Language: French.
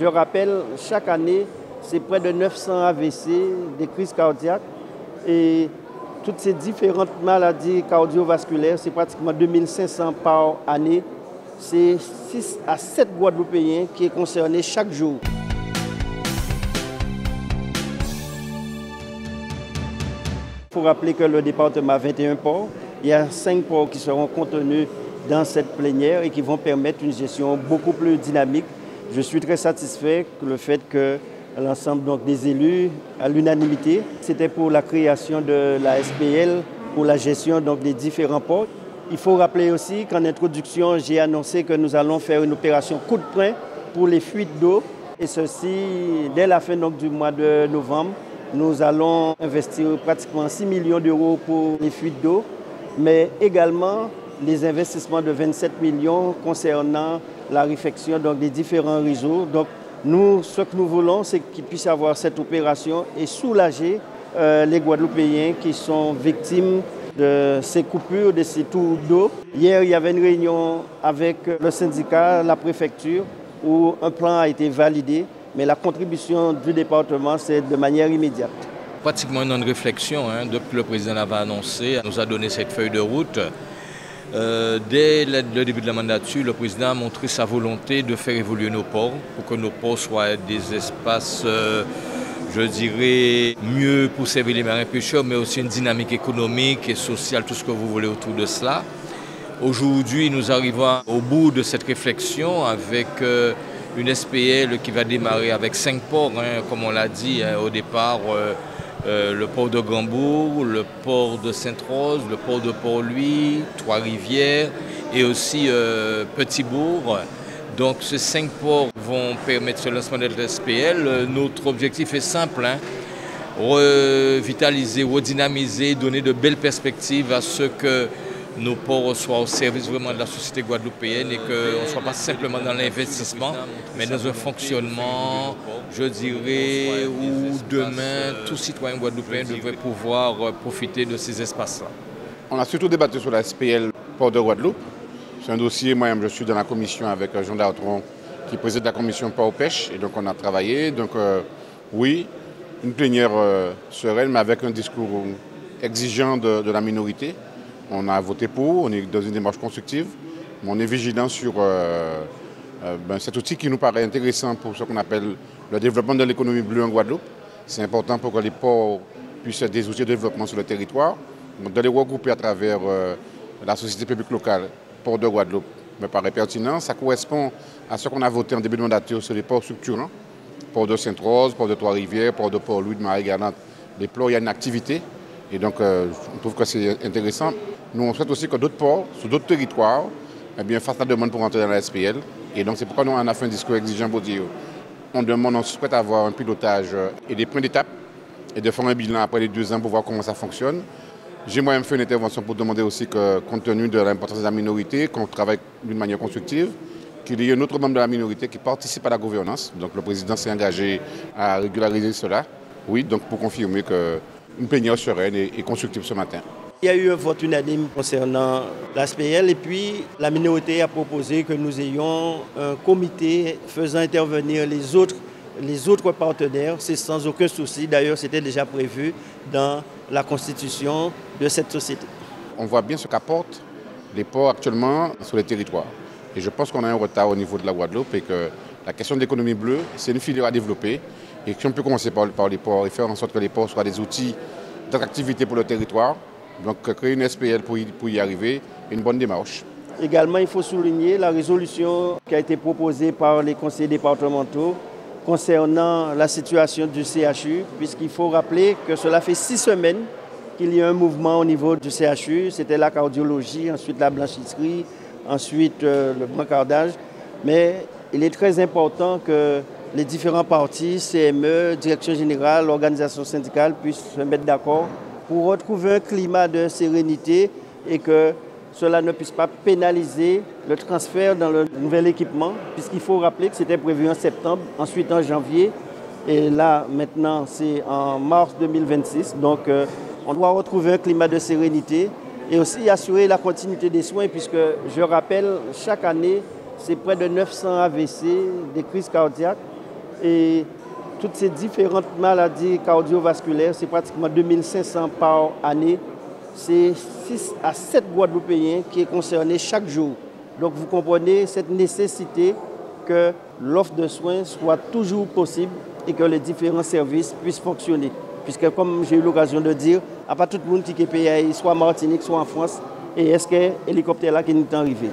Je rappelle, chaque année, c'est près de 900 AVC, des crises cardiaques. Et toutes ces différentes maladies cardiovasculaires, c'est pratiquement 2500 par année. C'est 6 à 7 Guadeloupéens qui sont concernés chaque jour. Il faut rappeler que le département a 21 ports. Il y a 5 ports qui seront contenus dans cette plénière et qui vont permettre une gestion beaucoup plus dynamique. Je suis très satisfait que le fait que l'ensemble des élus, à l'unanimité, c'était pour la création de la SPL, pour la gestion des différents ports. Il faut rappeler aussi qu'en introduction, j'ai annoncé que nous allons faire une opération coup de poing pour les fuites d'eau. Et ceci, dès la fin du mois de novembre, nous allons investir pratiquement 6 millions d'euros pour les fuites d'eau, mais également les investissements de 27 millions concernant la réfection des différents réseaux. Donc, nous, ce que nous voulons, c'est qu'ils puissent avoir cette opération et soulager les Guadeloupéens qui sont victimes de ces coupures, de ces tours d'eau. Hier, il y avait une réunion avec le syndicat, la préfecture, où un plan a été validé, mais la contribution du département, c'est de manière immédiate. Pratiquement une réflexion, depuis que le président l'avait annoncé, nous a donné cette feuille de route. Dès le début de la mandature, le président a montré sa volonté de faire évoluer nos ports pour que nos ports soient des espaces, je dirais, mieux pour servir les marins pêcheurs, mais aussi une dynamique économique et sociale, tout ce que vous voulez autour de cela. Aujourd'hui, nous arrivons au bout de cette réflexion avec une SPL qui va démarrer avec 5 ports, comme on l'a dit au départ. Le port de Gambourg, le port de Sainte-Rose, le port de Port-Louis, Trois-Rivières et aussi Petit-Bourg. Donc ces 5 ports vont permettre ce lancement de la SPL. Notre objectif est simple, revitaliser, redynamiser, donner de belles perspectives à ce que nos ports soient au service vraiment de la société guadeloupéenne et qu'on ne soit pas simplement dans l'investissement, mais dans un fonctionnement, je dirais, où demain, tout citoyen guadeloupéen devrait pouvoir profiter de ces espaces-là. On a surtout débattu sur la SPL Port de Guadeloupe. C'est un dossier, moi-même, je suis dans la commission avec Jean Dartron, qui préside la commission Port-Pêche, et donc on a travaillé. Donc oui, une plénière sereine, mais avec un discours exigeant de la minorité. On a voté pour, on est dans une démarche constructive, mais on est vigilant sur cet outil qui nous paraît intéressant pour ce qu'on appelle le développement de l'économie bleue en Guadeloupe. C'est important pour que les ports puissent être des outils de développement sur le territoire. Donc de les regrouper à travers la société publique locale, Port de Guadeloupe, me paraît pertinent. Ça correspond à ce qu'on a voté en début de mandature sur les ports structurants. Port de Sainte-Rose, port de Trois-Rivières, port de Port-Louis, de Marie-Galante. Les ports, il y a une activité. Et donc, on trouve que c'est intéressant. Nous, on souhaite aussi que d'autres ports, sur d'autres territoires, fassent la demande pour entrer dans la SPL. Et donc, c'est pourquoi nous, on a fait un discours exigeant pour dire on souhaite avoir un pilotage et des points d'étape et de faire un bilan après les 2 ans pour voir comment ça fonctionne. J'ai moi-même fait une intervention pour demander aussi que, compte tenu de l'importance de la minorité, qu'on travaille d'une manière constructive, qu'il y ait un autre membre de la minorité qui participe à la gouvernance. Donc, le président s'est engagé à régulariser cela. Oui, donc pour confirmer que une plénière sereine et constructive ce matin. Il y a eu un vote unanime concernant la SPL et puis la minorité a proposé que nous ayons un comité faisant intervenir les autres partenaires. C'est sans aucun souci. D'ailleurs, c'était déjà prévu dans la constitution de cette société. On voit bien ce qu'apportent les ports actuellement sur les territoires. Et je pense qu'on a un retard au niveau de la Guadeloupe et que la question de l'économie bleue, c'est une filière à développer. Et si on peut commencer par les ports et faire en sorte que les ports soient des outils d'attractivité pour le territoire, donc créer une SPL pour y arriver, une bonne démarche. Également, il faut souligner la résolution qui a été proposée par les conseillers départementaux concernant la situation du CHU, puisqu'il faut rappeler que cela fait 6 semaines qu'il y a un mouvement au niveau du CHU. C'était la cardiologie, ensuite la blanchisserie, ensuite le brancardage. Mais il est très important que les différents partis, CME, Direction générale, organisations syndicales puissent se mettre d'accord pour retrouver un climat de sérénité et que cela ne puisse pas pénaliser le transfert dans le nouvel équipement, puisqu'il faut rappeler que c'était prévu en septembre, ensuite en janvier, et là maintenant c'est en mars 2026. Donc on doit retrouver un climat de sérénité et aussi assurer la continuité des soins, puisque je rappelle, chaque année, c'est près de 900 AVC, des crises cardiaques. Et toutes ces différentes maladies cardiovasculaires, c'est pratiquement 2500 par année. C'est 6 à 7 Guadeloupéens qui est concerné chaque jour. Donc vous comprenez cette nécessité que l'offre de soins soit toujours possible et que les différents services puissent fonctionner. Puisque comme j'ai eu l'occasion de dire, à pas tout le monde qui est payé soit en Martinique, soit en France, et est-ce que l'hélicoptère là qui est arrivé.